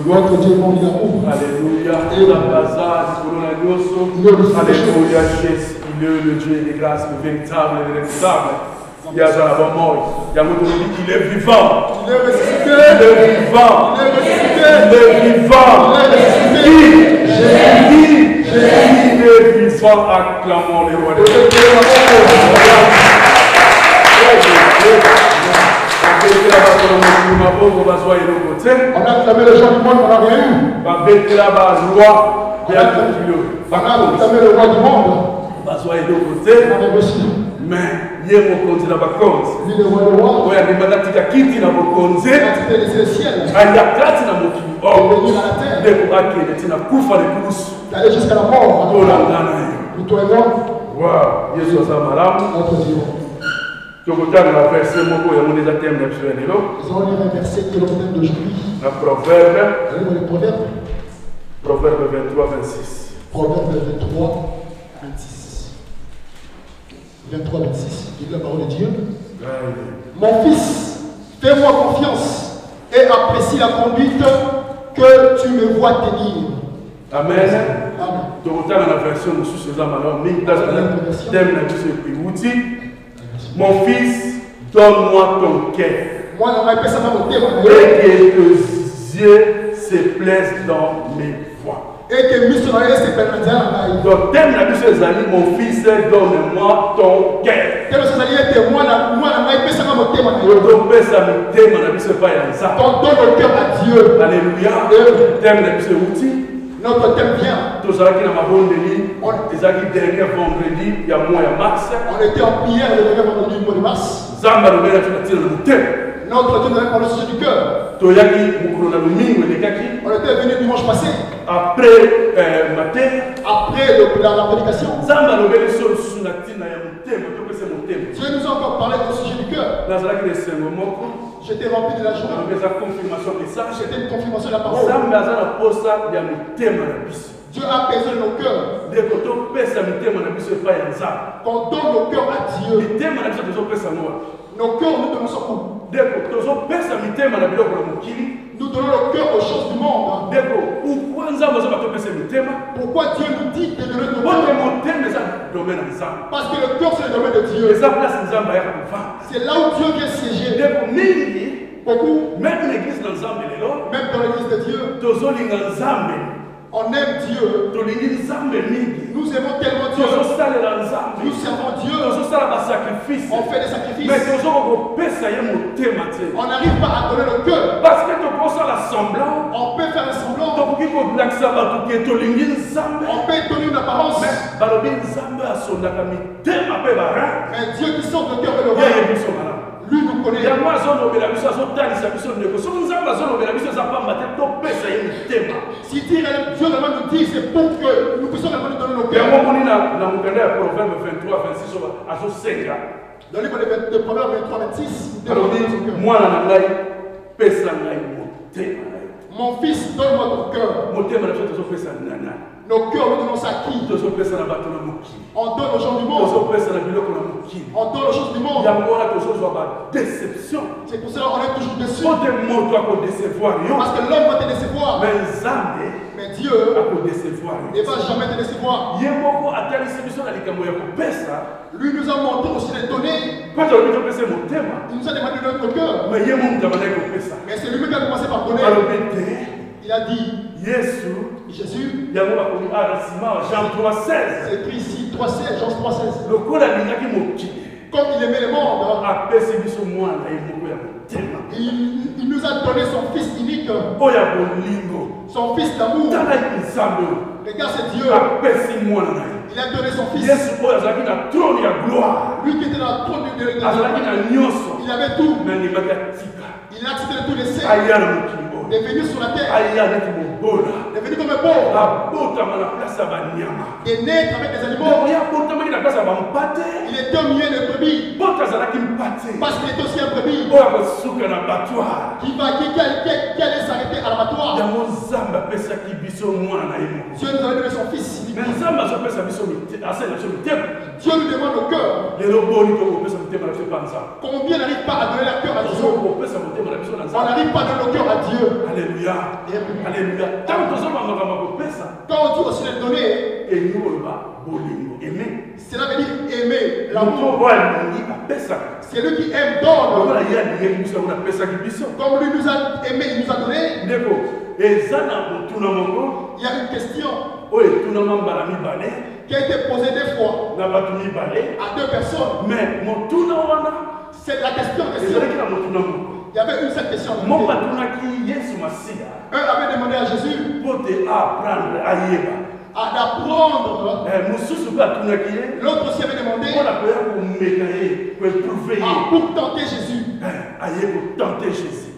Votre Dieu mon amour. Alléluia. Alléluia. Jésus, il est le Dieu des grâces, le véritable et l'irréfutable. Il y a un mort. Il y a un il est vivant. Il est ressuscité. Il est vivant. Il est ressuscité. Il est vivant. Il est Il est vivant. Acclamons les rois des cieux. On a clamé les gens du monde, on n'a rien eu. On a clamé le roi du monde. On a reçu. Mais il y a mon compte dans ma compte. Lui le roi de roi. Il y a des bagages qui quittent dans mon compte. Il a quitté le ciel. Il y a 4 dans mon compte. Il est venu à la terre. Il D'aller jusqu'à la mort. Nous toi et moi. Wow. Jésus a notre Dieu. Nous allons lire un verset qui est le thème d'aujourd'hui. Proverbe 23-26. Proverbe 23-26. Il dit la parole de Dieu. Mon fils, fais-moi confiance et apprécie la conduite que tu me vois tenir. Amen. Amen. Mon fils, donne-moi ton cœur. Et que tes yeux se plaisent dans mes voies. Donc, thème la mission des amis, mon fils, donne-moi ton cœur. Donne le cœur à Dieu. Alléluia. Thème la mission outil. Notre thème vient. Tout ça qui n'a pas bon délit. Les acquis dernier vendredi, il y a moins à mars. On était en prière le dernier vendredi du mois de mars. Zamba le meilleur tu le thème. Notre Dieu nous a parlé au sujet du cœur. On était venu dimanche passé. Après matin. Après la prédication. Zamba le meilleur sur la thème. Dieu nous a encore parlé au sujet du cœur. J'étais rempli de la joie. J'étais une confirmation de la parole. Dieu a besoin de nos cœurs. Qu'on donne nos cœurs à Dieu. Nos cœurs, nous donnons ça pour. Nous donnons le cœur aux choses du monde. Pourquoi Dieu nous dit de donner nos cœurs? Parce que le cœur, c'est le domaine de Dieu. C'est là où Dieu vient siéger. Beaucoup, même dans l'église de Dieu, on aime Dieu. Nous aimons tellement Dieu. Nous servons Dieu. On fait des sacrifices. Mais on n'arrive pas à donner le cœur. Parce que tu peux faire on peut faire un semblant. On peut donner une apparence. Mais Dieu qui sort le cœur et le roi. Lui nous connaît. Si Dieu vraiment nous dit, c'est pour que nous puissions vraiment nous donner nos cœurs. Dans le livre de Proverbe 23-26, mon fils, donne-moi ton cœur. Nos cœurs, nous donnons ça à qui? On donne aux gens du monde. On donne aux choses du monde. C'est pour cela qu'on est toujours déçus. Parce que l'homme va te décevoir. Mais Dieu ne va jamais te décevoir. Lui nous a montré aussi les données. Il nous a demandé notre cœur. Mais c'est lui qui a commencé par donner. Il a dit Jésus, Jean 3,16. C'est écrit ici 3,16, Jean 3,16. Comme il aimait le monde, il nous a donné son fils unique, son fils d'amour. Regarde, c'est Dieu. Il a donné son fils. Lui qui était dans la trône de gloire. Il avait tout. Il a accepté de tout laisser. est venu sur la terre. Il est venu comme un pauvre. De naître avec des animaux. Il était au milieu des brebis. Parce qu'il est aussi un brebis. Qui allait s'arrêter à l'abattoir. Dieu nous a donné son fils. Dieu nous demande au cœur. Combien n'arrive pas à donner leur cœur à Dieu? On n'arrive pas à donner le cœur à Dieu. Alléluia. Alléluia. Quand on dit aussi le donner, cela veut dire aimer. L'amour. C'est lui qui aime donne. Comme lui nous a aimé, il nous a donné. Il y a une question qui a été posée des fois à deux personnes. Mais c'est la question. Il y avait une seule question. Un avait demandé à Jésus d'apprendre. L'autre aussi avait demandé pour tenter Jésus.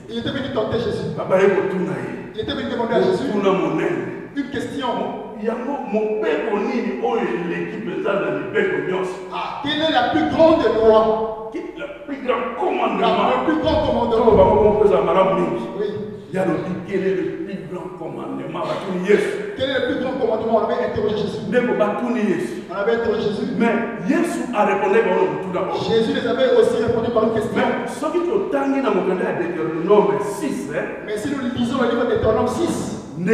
Il était venu tenter Jésus. Il était venu demander à Jésus une question. Quelle est la plus grande loi? Le plus grand commandement. Le plus grand commandement. Oui. Quel est le plus grand commandement? Quel est le plus grand commandement? On avait interrogé Jésus. On avait interrogé Jésus. Mais Jésus a répondu. Jésus les avait aussi répondu par une question. Mais si nous lisons le livre de Deutéronome 6, nous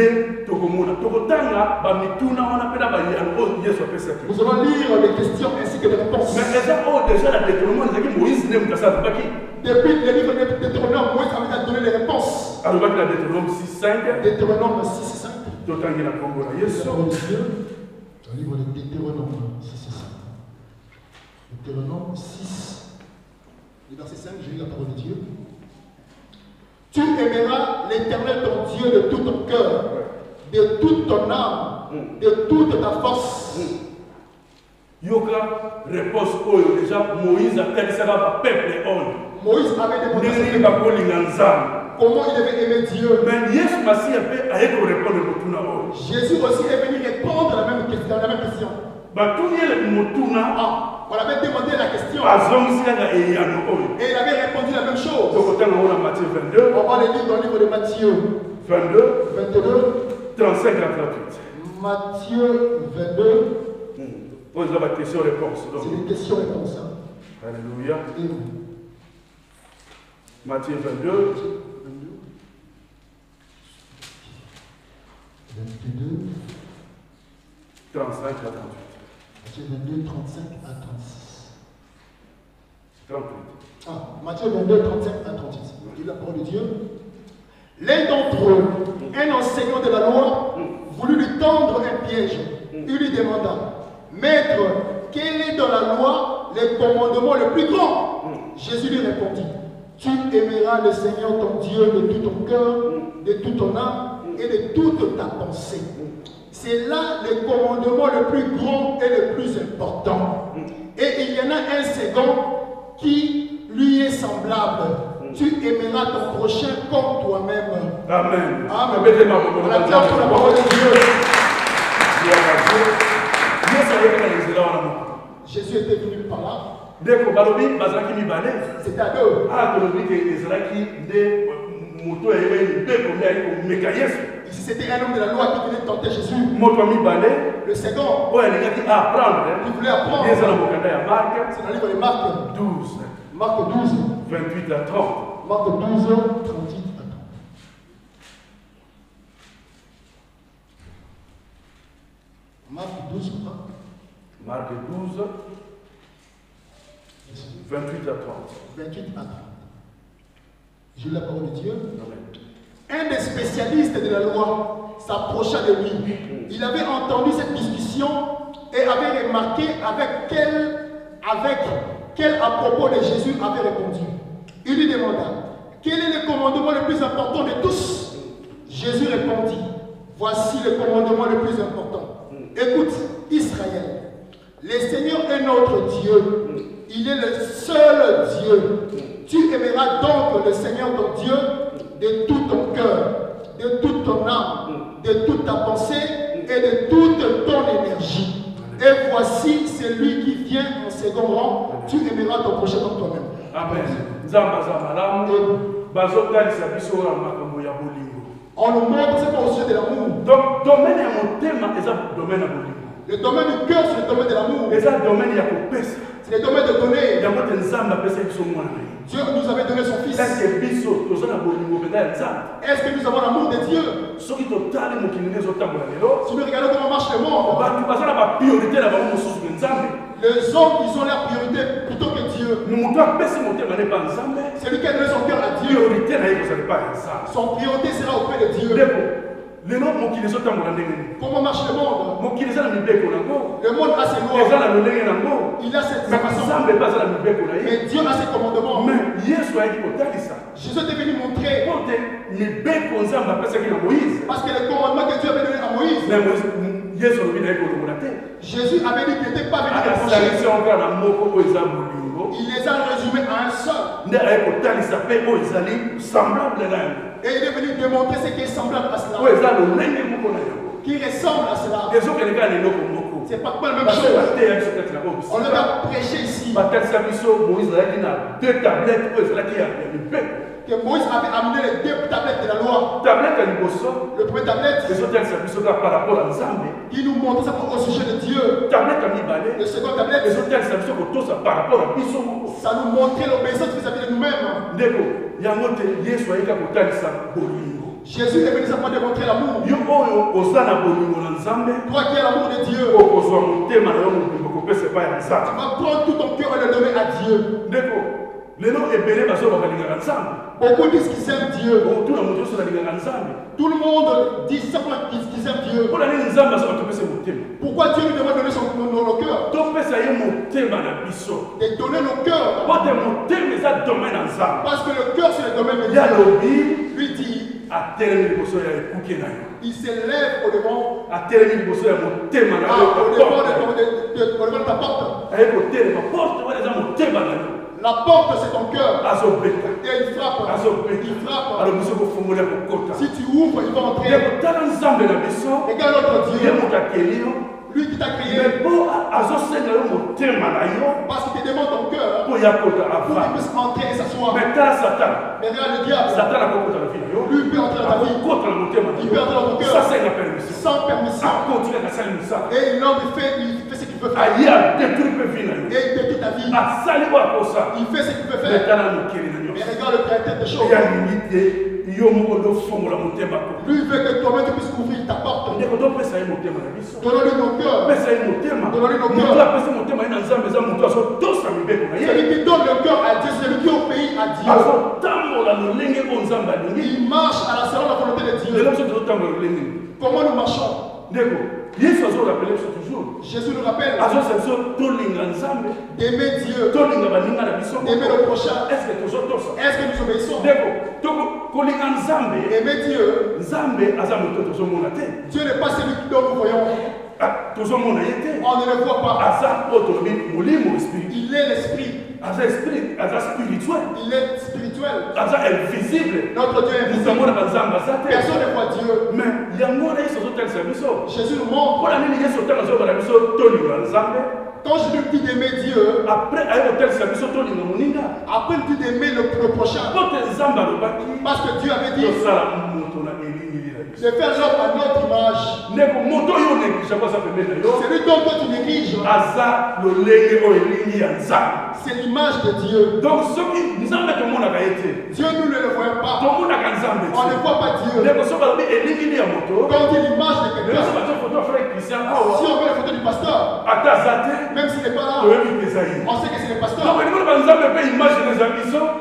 allons lire les questions ainsi que les réponses. Depuis le livre de Deutéronome, Moïse avait donné les réponses. Deutéronome 6:5. Deutéronome 6:5. Le livre de Deutéronome 6:5. Deutéronome 6, verset 5, j'ai lu la parole de Dieu. Tu aimeras l'Éternel ton Dieu de tout ton cœur, de toute ton âme, de toute ta force. Yoka réponse oyo déjà Moïse a fait ça va peuple on. Moïse avait demandé comment il devait aimer Dieu. Mais Jésus Messie a répondre Jésus aussi est venu répondre à la même question. On avait demandé la question. Et il avait répondu la même chose. On va le lire dans le livre de Matthieu 22, 35 à 38. Matthieu 22. C'est une question-réponse. C'est une question-réponse. Alléluia. Matthieu 22. 35 à 38. Matthieu 22, 35 à 36. 38. Matthieu 22, 35 à 36. Il dit la parole de Dieu. L'un d'entre eux, un enseignant de la loi, voulut lui tendre un piège. Il lui demanda: Maître, quel est dans la loi le commandement le plus grand? Jésus lui répondit: Tu aimeras le Seigneur ton Dieu de tout ton cœur, de toute ton âme et de toute ta pensée. C'est là le commandement le plus grand et le plus important. Et il y en a un second qui lui est semblable. Tu aimeras ton prochain comme toi-même. Amen. Amen. On acclame pour la parole de Dieu. Jésus était venu par là. C'était à deux. Ici, c'était un homme de la loi qui venait tenter Jésus. Le second, il voulait apprendre. C'est dans le livre de Marc 12. Marc 12, 28 à 30. Marc 12, 38 à 30. Marc 12, Marc 12, 28 à 30. 28 à 30. J'ai la parole de Dieu. Un des spécialistes de la loi s'approcha de lui. Il avait entendu cette discussion et avait remarqué avec quel à propos de Jésus avait répondu. Il lui demanda: Quel est le commandement le plus important de tous? Jésus répondit: Voici le commandement le plus important. Écoute, Israël, le Seigneur est notre Dieu. Il est le seul Dieu. Tu aimeras donc le Seigneur ton Dieu de tout ton cœur, de toute ta pensée et de toute ton énergie. Et voici celui qui vient en second rang, tu aimeras ton prochain comme toi-même. Amen. On nous montre, c'est pas au sujet de l'amour. Donc, domaine à mon thème, c'est le domaine à mon livre. Le domaine du cœur, c'est le domaine de l'amour. C'est le domaine à kopesa. C'est le domaine de donner. Dieu nous avait donné son fils. Est-ce que nous avons l'amour de Dieu? Si nous regardons comment marche le monde, les hommes, ils ont leur priorité plutôt que Dieu. Celui qui a donné son cœur à Dieu, son priorité sera auprès de Dieu. Comment marche le monde? Le monde a ses lois. Il a cette façon. Mais Dieu a ses commandements. Jésus est venu montrer. Parce que le commandement que Dieu avait donné à Moïse, Jésus avait dit qu'il n'était pas venu reprocher. Il les a résumés à un seul. Et il est venu démontrer ce qui est semblable à cela. Qui ressemble à cela. C'est pas la même chose. On ne va prêcher ici. Que Moïse avait amené les deux tablettes de la loi. Le premier tablette qui nous montre ça au sujet de Dieu. Le second tablette, ça nous montrait l'obéissance vis-à-vis de nous-mêmes. Jésus est venu simplement démontrer l'amour. Toi qui as l'amour de Dieu, tu vas prendre tout ton cœur et le donner à Dieu. Beaucoup disent qu'ils aiment Dieu. Tout le monde dit simplement qu'ils aiment Dieu. Pourquoi Dieu nous demande de donner nos cœurs? De donner nos cœurs. Parce que le cœur c'est le domaine de Dieu. Lui dit, il s'élève au devant de ta porte. La porte, c'est ton cœur. Et il frappe. Si tu ouvres, il va entrer. Regarde notre Dieu. Lui qui t'a créé. Parce qu'il te demande ton cœur. Pour qu'il puisse entrer et s'asseoir. Mais regarde le diable. Lui peut entrer dans ta vie. Il peut entrer dans ton cœur. Sans permission. Et l'homme fait ce qu'il peut faire. Et il détruit ta vie. Il fait ce qu'il peut faire. Mais regarde le créateur des choses. Lui veut que toi-même tu puisses ouvrir ta porte. Donne-lui nos cœurs. Donne-lui nos cœurs. Celui qui donne le cœur à Dieu, celui qui obéit à Dieu. Il marche à la selon la volonté de Dieu. Comment nous marchons? Jésus nous rappelle d'aimer Dieu, d'aimer le prochain. Est-ce que nous obéissons? Aimer Dieu. Dieu n'est pas celui dont nous voyons. On ne le voit pas. Il est l'esprit. Il est spirituel. Notre Dieu est invisible. Personne ne voit Dieu. Jésus nous montre. Quand je lui dis d'aimer Dieu, après il dit d'aimer le prochain. Parce que Dieu avait dit de faire l'homme à notre image. C'est lui dont toi tu négliges. C'est l'image de Dieu. Donc Dieu nous ne le voit pas. On ne voit pas Dieu. Quand on dit l'image de quelqu'un, si on veut la photo du pasteur, même s'il n'est pas là, on sait que c'est le pasteur.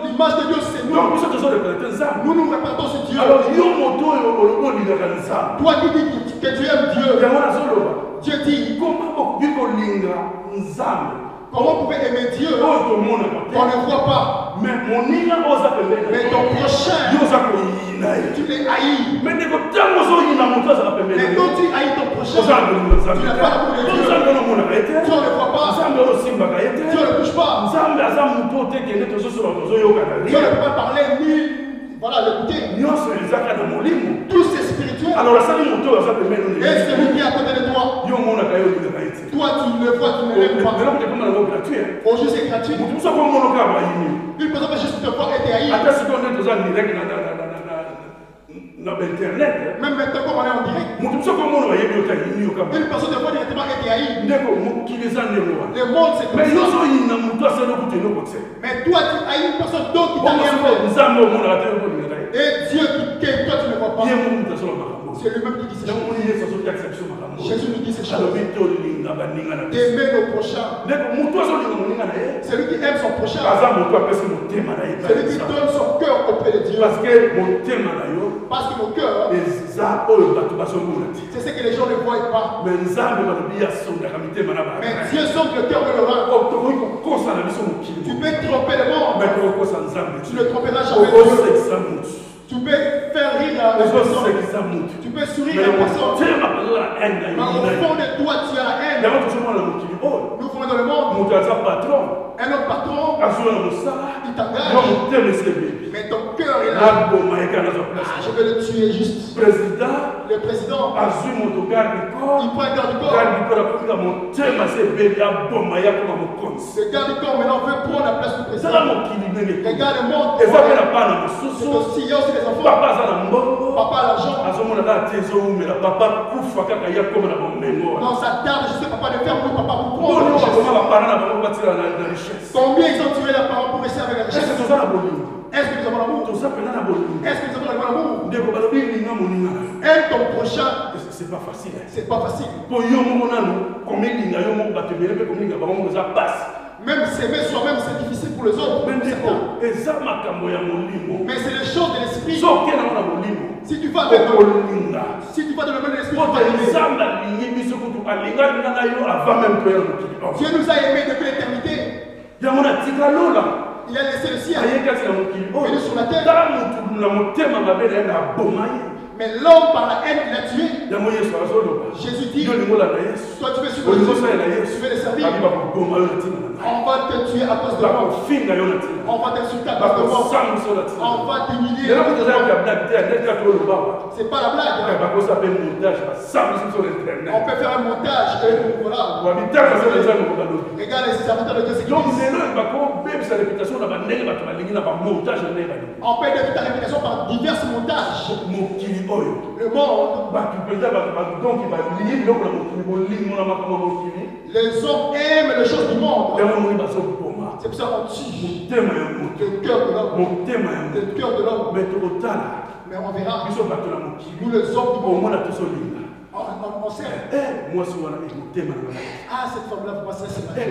L'image de Dieu c'est nous. Nous nous représentons ce Dieu. Toi qui dis que tu aimes Dieu, Dieu dit comment vous pouvez aimer Dieu? On ne voit pas. Mais ton prochain, tu les haïs. Mais quand tu haïs ton prochain, tu n'as pas l'amour de Dieu. Tu ne le vois pas. Tu ne le touches pas. Tu ne peux pas parler ni l'écouter. Tous ces spirituel. Alors la salle moto ça te met et celui qui est à côté de toi. Yo mona kayo de la été. Toi tu le vois, tu ne l'aimes pas. Mais là on est comme un gratuit. Aujourd'hui c'est gratuit. Tout ça comme mon cas va yini. Une personne peut juste te voir et t'es haï. Attends ce qu'on est dans un direct dans internet. Même maintenant comme on est en direct. Tout ça comme on va yini ka yini yo comme. Une personne te voit directement et t'es haï. Ndeko qui les a né moi. Le monde c'est comme ça. Mais yo so yina muto ça no kuti no kote. Mais toi tu haïs une personne d'autre qui t'a rien fait. Nzambo mon la terre ko ni ngai. Et Dieu qui t'aime, toi tu ne vois pas. Ye mon muto so ma. C'est lui-même qui dit ces choses. Jésus nous dit ces choses. Aimer nos prochains. Celui qui aime son prochain. Celui qui donne son cœur auprès de Dieu. Parce que nos cœurs, c'est ce que les gens ne voient pas. Mais Dieu sonde le cœur de l'homme. Tu peux tromper le monde. Tu ne tromperas jamais Dieu. Tu peux faire rire la personne. Tu peux sourire la personne. Mais au fond de toi, tu as la haine. Nous faisons dans le monde. Un autre patron, il t'engage. Mais ton cœur est là. Je vais le tuer juste. Le président, il prend un garde du corps. Le garde du corps maintenant veut prendre la place du président. Regarde le monde. C'est aussi, il y a aussi les enfants. Papa a l'argent. Non, ça tarde, je sais papa de faire pour papa pour prendre la richesse. Combien ils ont tué leurs parents pour rester avec la richesse? Est-ce que nous avons l'amour? Est-ce que nous avons l'amour? Aime ton prochain. C'est pas facile. C'est pas facile. Même s'aimer soi-même, c'est difficile pour les autres. Mais c'est les choses de l'esprit. Si tu vas avec si tu vas dans le même esprit, Dieu nous a aimés depuis l'éternité. Il a laissé le ciel. Venu sur la terre. Mais l'homme par la haine il a tué. Jésus dit, toi tu veux suivre Jésus, tu veux le servir. On va te tuer à cause de moi. On va t'insulter à cause de moi. On va t'humilier. C'est pas la blague. On peut faire un montage et voilà. Regarde les serviteurs de Dieu, c'est qui on peut détruire ta réputation par divers montages. Le monde, les hommes aiment les choses du monde. C'est pour ça qu'on tue le cœur de l'homme. Le cœur de l'homme. Mais on verra. Nous les hommes du monde. On sait. Ah, cette femme-là, vous passez ce matin.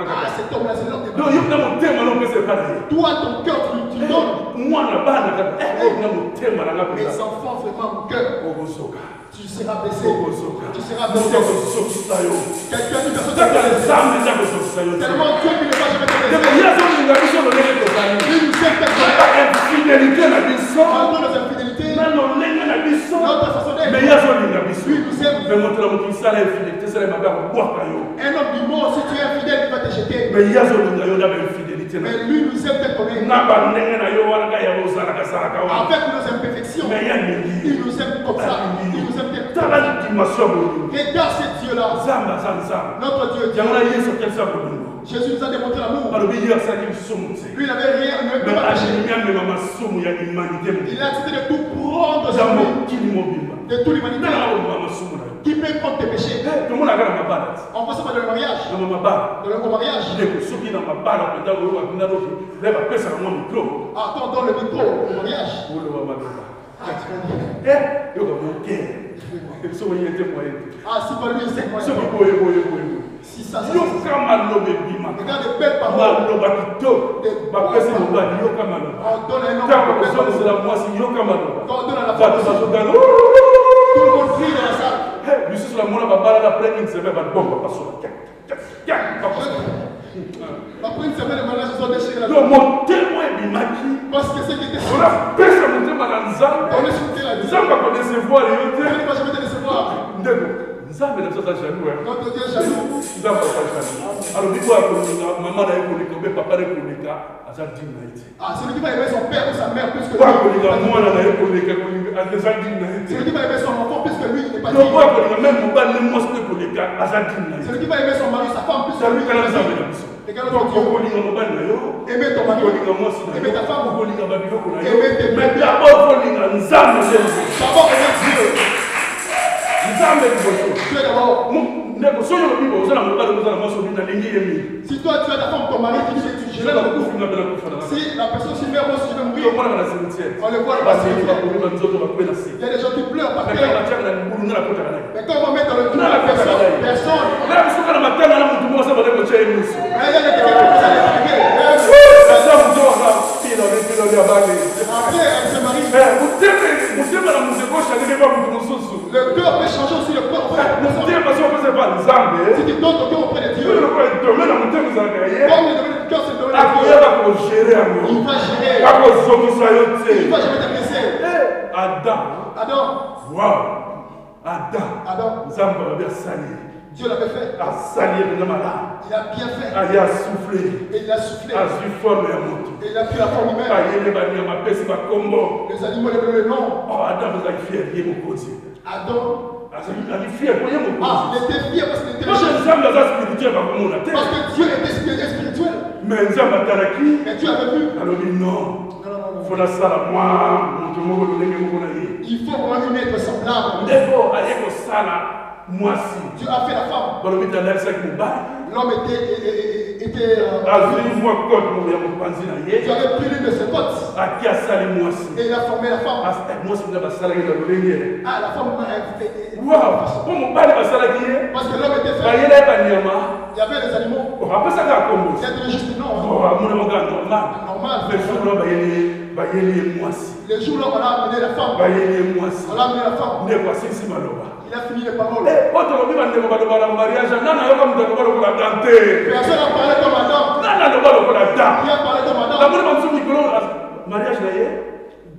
Ah, cet homme-là, c'est l'homme de ma vie. Toi, ton cœur, tu donnes. Mes enfants, vraiment, mon cœur. Tu seras blessé. Tu seras blessé. Quelqu'un dit que tellement Dieu qui ne va jamais te laisser. Il nous aime tellement. Dans nos infidélités. Notre façon d'être. Lui nous aime. Un homme du monde, si tu es infidèle, il va te jeter. Mais lui nous aime tel qu'on est. Avec nos imperfections. Il nous aime comme ça. Il nous aime tel qu'on est. Regarde ce Dieu-là. Notre Dieu. Jésus nous a démontré l'amour. Lui, il n'avait rien. Il a décidé de tout prendre sur lui. De toute l'humanité. Qui peut prendre tes péchés? On va se faire dans le mariage. Dans le mariage. Ah, quand on donne le micro au mariage. Ah, tu vas dire. Ah, si pas lui, c'est moi. Si ça, c'est regarde de belles paroles. On donne un homme. Quand on donne à la femme, tout le monde crie dans la salle. Après une semaine de mariage, ils ont déchiré la vie. Parce que c'est qui était sur la on est sauté la vie. On ne va jamais te décevoir. Notre Dieu est jaloux. Ah, celui qui va aimer son père ou sa mère plus que lui. Celui qui va aimer son enfant plus que lui n'est pas digne. Celui qui va aimer son mari, sa femme plus que lui n'est pas digne. Aimer ton mari, aimer ta femme, aimer tes mais d'abord aimer Dieu. Tu es d'abord. Si toi tu as ta femme, ton mari, tu dis que tu gères le coup. Si la personne s'y met, moi si je vais mourir, on le voit dans la cimetière. Il y a des gens qui pleurent par terre. Mais quand on va mettre dans le trou de la personne, personne. Mais il y a des gens qui commencent à les après, elle se marie. Le cœur peut changer aussi le corps. Si tu donnes ton cœur auprès de Dieu, comme le domaine du cœur, c'est le domaine de Dieu. Il va gérer. Il va jamais te blesser. Adam. Wow. Adam. Dieu l'avait fait. Il a bien fait. Il a soufflé. Et il a soufflé. Et il a pris la forme humaine. Les animaux les donnaient le nom. Adam vous avez fier, il est mon côté. Adam. Il est fier, il est mon côté. Il était fier parce qu'il était parce que Dieu était spirituel. Mais Dieu avait vu. Alors il dit non. Il faut vraiment une être semblable. Moi si. Dieu a fait la femme. L'homme était. Dieu avait pris l'une de ses côtes. Et il a formé la femme. La femme. Parce que l'homme était fait. Il y avait des animaux. Il y avait juste non. Normal. Le jour où on a amené la femme. On l'a amené la femme. Il a fini les paroles. Personne n'a parlé comme Adam. Qui a parlé comme Adam. Mariage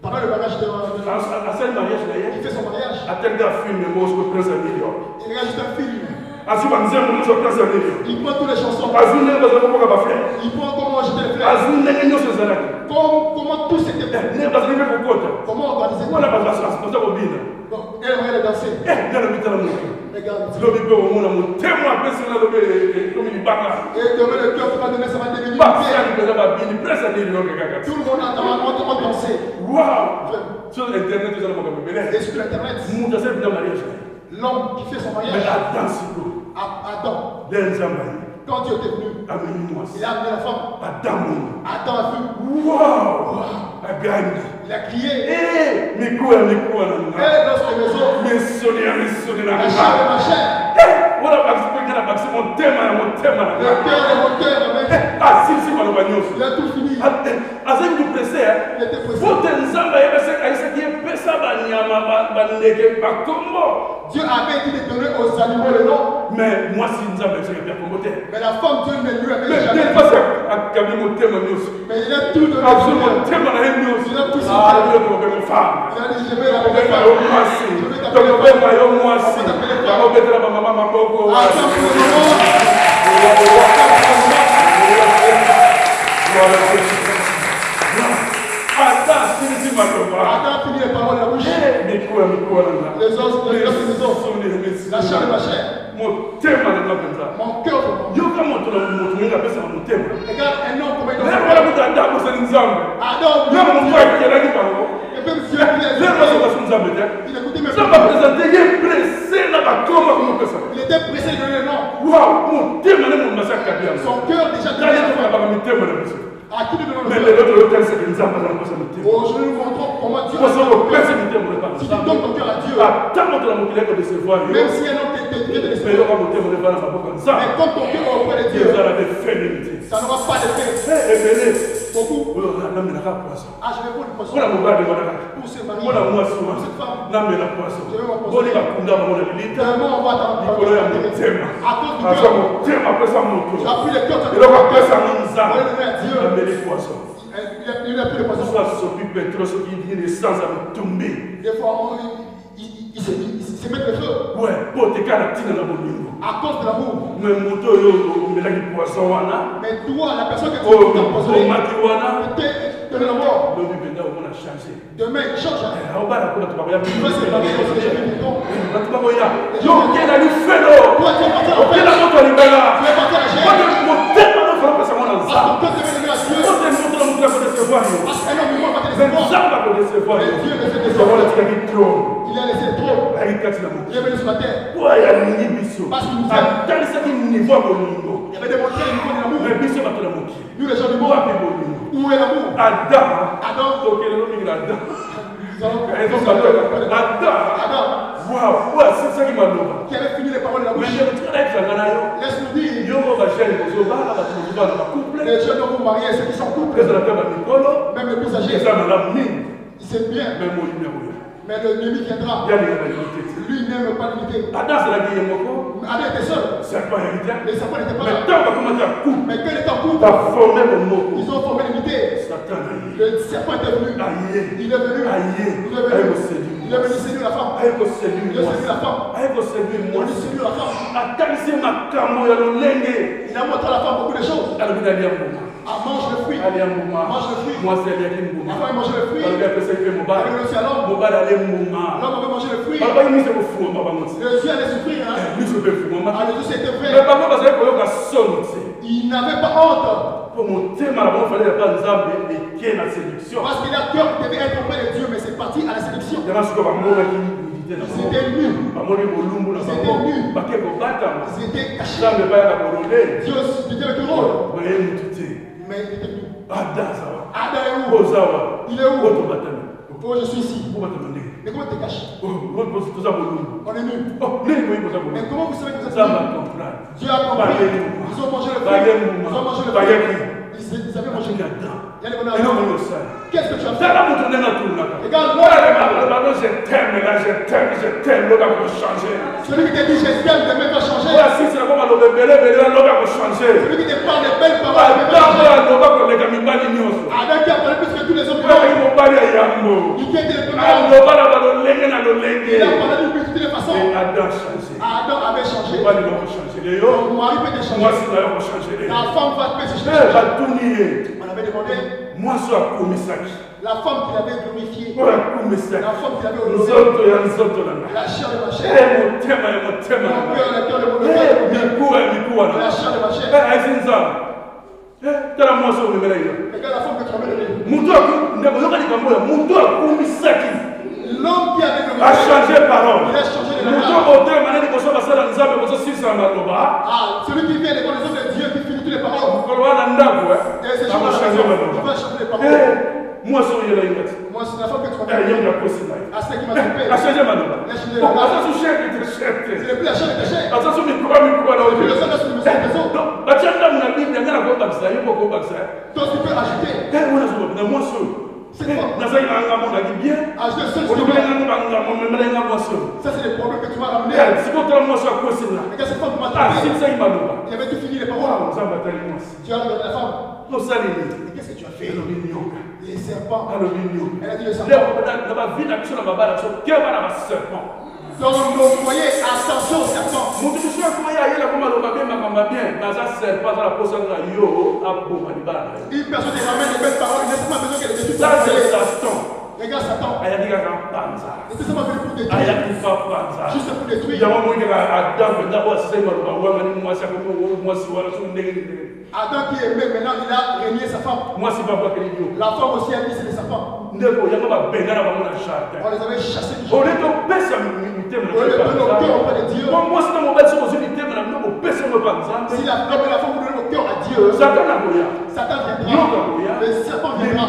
pendant le mariage de il fait son mariage. Il regarde juste un film. Il prend toutes les chansons. Il prend comment jeter les fleurs. Comment tout s'était fait. Comment organiser tout. Donc, elle aimerait danser. Regarde. Et demain le cœur qui va donner, ça va devenir tout le monde entend danser. Waouh! Sur Internet, et sur Internet, l'homme qui fait son mariage. Adam. Quand Dieu était venu, il a amené la femme. Adam a vu. Waouh! Il a crié. Mais quoi? Et dans cette maison, la chair et ma chair. Voilà, mon thème. Le cœur est mon cœur. Il a tout fini. Il était pressé. Dieu avait dit de donner aux animaux le nom. Mais moi, si nous avons fait mais la femme, Dieu ne lui avait jamais dit. Mais il a tout donné. Il a tout ça. Il a dit, je vais la Adam finit les paroles de la bouche. Les os, la chair et ma chair. Mon cœur pour moi. Regarde un homme comme il il était pressé de donner le nom. Son cœur déjà à qui de donner le nom. Oh, je nous montre comment Dieu si tu donnes ton cœur à Dieu, même si un homme te déçoit, mais quand ton cœur est auprès de Dieu, ça n'aura pas d'effet. Beaucoup. Je vais prendre le poisson. Pour se marier. Pour cette femme. Je vais m'apposer. Tellement on va dans à cause du cœur. Tu as pris le cœur. Il a pris le poisson. Des fois, il se met le feu. Ouais, pour te faire à cause de l'amour. Mais toi, la personne que tu as empoisonné, donner la mort. On a changé. Demain, il change. On va se marier aussi, les gens qui vont. Yo, quel a lu fait là? Toi, tu es parti en Quel a montré le bel là? Tu es parti à la chaîne. Moi, je me tellement de fois parce que moi, dans ça. Parce que quand tu es venu à Dieu, Moi, je me montre la décevoir. parce qu'un homme va te Même décevoir. ça, on va te décevoir. Mais Dieu ne fait C'est décevoir. moi qui a dit trop. Il a laissé trop. Il est venu sur la terre. Ouais, il y a une mission. Parce qu'il nous aime. Dans ce niveau à mon niveau. Il avait démontré le niveau de l'amour. Mais mission va te la montrer. Nous, les gens du monde, où est l'amour? Adam. Adam. Donc, il est nommé Adam. Adam. Waouh, ouais, c'est ça qui m'a donné. Qui avait fini les paroles de la bouche. Laisse-nous dire. Les jeunes dont vous mariez, ceux qui sont couples, même les plus âgés, ils s'aiment bien. Mais l'ennemi viendra. Lui n'aime pas l'unité. Adam était seul. Les serpents n'étaient pas là. Mais quand il était en couple, ils ont formé l'unité. Le serpent était venu. Il est venu. Il est venu séduire la femme. Il a séduit la femme. Il a séduit la femme. Il a montré à la femme beaucoup de choses. Mange le fruit. Mange le fruit. Moi, c'est les qui m'ont. Avant, il mangeait le fruit. Il avait réussi à l'homme. L'homme avait mangé le fruit. Le Dieu allait souffrir. Alors, Dieu c'était vrai. Il n'avait pas honte. Parce qu'il a cœur qui devait être auprès de Dieu, mais c'est parti à la séduction. Ils étaient nus. Ils étaient cachés. Dieu était avec le rôle. Mais il était venu. Adam est où? Il est où? Oh, je suis ici. Mais comment tu te caches? On est nus. Mais comment vous savez que vous êtes nus? Dieu a compris. Ils ont mangé le fruit. Ils ont mangé le fruit. Ils avaient mangé le fruit. Qu'est-ce que tu as fait? Regarde, moi, je t'aime, l'homme va changer. celui qui te dit je t'aime, ne va changer. Si c'est comme l'homme va changer. Celui qui te parle de belles paroles, ne va changer. Adam qui a parlé plus que tous les autres. Il qui était le premier. Il a parlé de toutes les façons. Adam avait changé. Ton mari peut te changer. La femme va te changer. On avait demandé. La femme qui l'avait glorifié. La femme qui l'avait honoré. La chair de ma chair. Mon cœur, le cœur de mon cœur. La chair de ma chair. Regarde la femme que tu avais donnée. L'homme qui avait glorifié. A changé parole. Il a changé de parole. Ah, celui qui vient devant les hommes de Dieu qui finit toutes les paroles. Et c'est changer les paroles. Moi, c'est la femme que tu m'as à ce qui m'a trompé. C'est le plus la chair de tes chairs. Toi, tu peux ajouter. C'est quoi? Ajouter seul. Ça, c'est le problème que tu m'as ramené. Regarde cette femme qui m'a trompé. Il avait tout fini les paroles. Tu as regardé la femme. Mais qu'est-ce que tu as fait? Les serpents. Elle a dit le serpent. Dans nos foyers, attention aux serpents. Une personne qui ramène les belles paroles, il n'a pas besoin qu'elle ait tout ça. Regarde Satan. Et c'est seulement venu pour détruire. Juste pour détruire. Adam qui aimait, maintenant il a régné sa femme. La femme aussi a dit c'est les serpents. On les avait chassés du jardin. On les donne au cœur auprès de Dieu. Si la femme et la femme vous donnent au cœur à Dieu, Satan viendra. Le serpent viendra.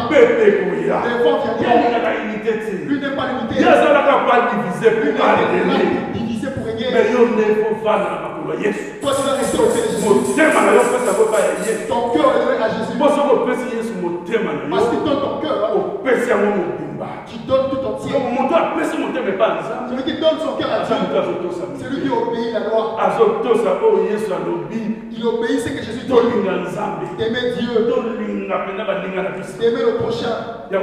Les vents viendront. Lui n'est pas l'unité. Lui n'est pas divisé pour régner. Toi tu dois rester au fait de Jésus. Ton cœur est donné à Jésus. Parce qu'il donne ton cœur. Tu donnes tout entier. Celui qui donne son cœur à Dieu, c'est lui qui obéit la loi. Il obéit ce que Jésus dit. D'aimer Dieu, d'aimer le prochain. Dieu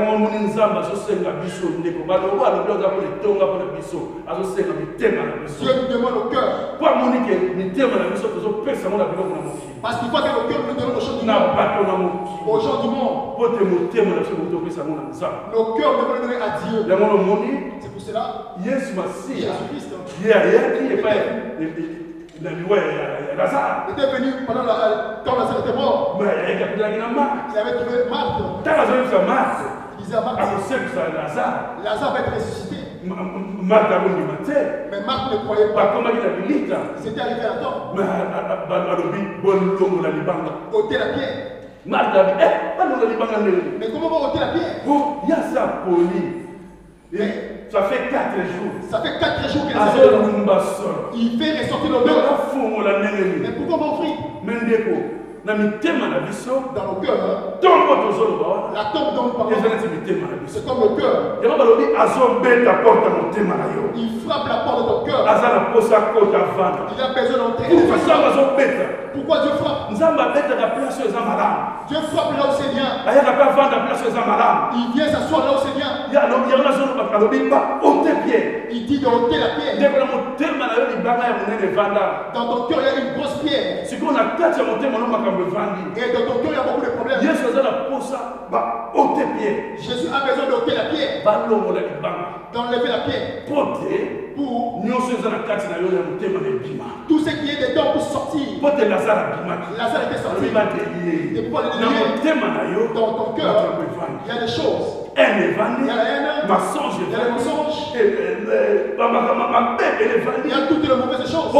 nous demande au cœur. Parce qu'il faut que le cœur nous donne aux gens du monde. Aux gens du monde. Nos cœurs devons donner à Dieu. C'est pour cela Jésus-Christ était venu pendant quand Lazare était mort. Il avait trouvé Marthe. Il disait à Marthe, Lazare va être ressuscité. Mais Marthe ne croyait pas. C'était arrivé à temps. Ôter la pierre. Mais comment on va ôter la pierre? Ça fait 4 jours. Ça fait 4 jours qu'il il fait ressortir l'odeur. Mais pourquoi on va offrir? Dans nos cœurs, la tombe dont nous parlons, c'est comme le cœur. Il frappe la porte de ton cœur. Il a besoin d'entrer. Pourquoi Dieu frappe? Dieu frappe là où c'est bien. Il vient s'asseoir là où c'est bien. Il dit d'ôter la pierre. Dans ton cœur, il y a une grosse pierre. Et dans ton cœur, il y a beaucoup de problèmes. Jésus a besoin d'ôter la pierre. D'enlever la pierre. Pour tout ce qui est dedans pour sortir. Lazare était sorti. Et pour le lier dans ton cœur, il y a des choses. Il y a la haine, il y a les mensonges, il y a toutes les mauvaises choses.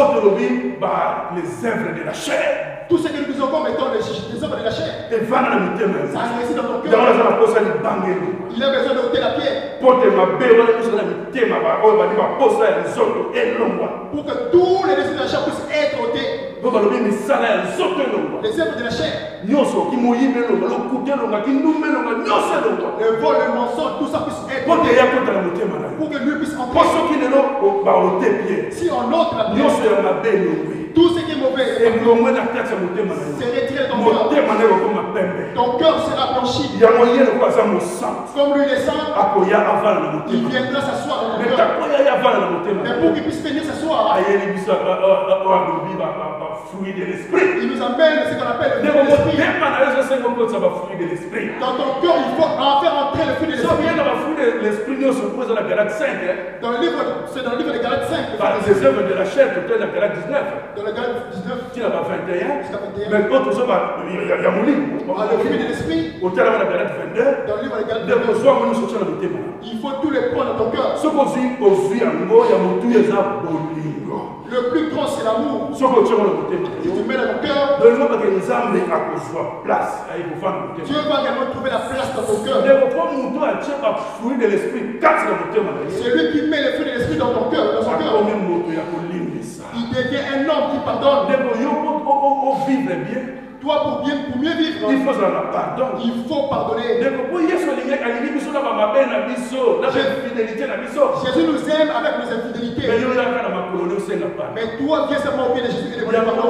Les œuvres de la chair. Tout ce que nous faisons comme étant les œuvres de la chair. Ça réside dans ton cœur. Il a besoin d'ôter la pierre. Pour que tous les désirs de la chair puissent être ôtés. Les œuvres de la chair. Le vol, le mensonge, tout ça puisse être ôté. Pour que lui puisse entrer. Si on ôte la pierre, tout ce qui est mauvais, c'est retiré de ton cœur. Ton cœur sera blanchi. Comme lui est sang, il viendra s'asseoir dans ton cœur. Mais pour qu'il puisse venir s'asseoir, il nous amène ce qu'on appelle le fruit de l'esprit. Dans ton cœur, il faut en faire entrer le fruit de l'esprit. Dans le livre, c'est dans le livre de Galates 5. Les œuvres de la chair, peut-être la Galates 19. Dans le Galates 19, qui n'a pas 21, mais d'autres choses, il y a mon livre. Le fruit de l'esprit, au terme de la Galates 22, dans le livre de Galates 22, il faut tous les points dans ton cœur. Le plus grand, c'est l'amour. Si tu mets dans ton cœur, Dieu va également trouver la place dans ton cœur. C'est lui qui met le fruit de l'esprit dans ton cœur, dans son cœur. Il devient un homme qui pardonne. Toi, pour mieux vivre, il faut pardon. Il faut pardonner. Jésus nous aime avec nos infidélités. Mais toi, viens seulement au pied de Jésus et demande pardon.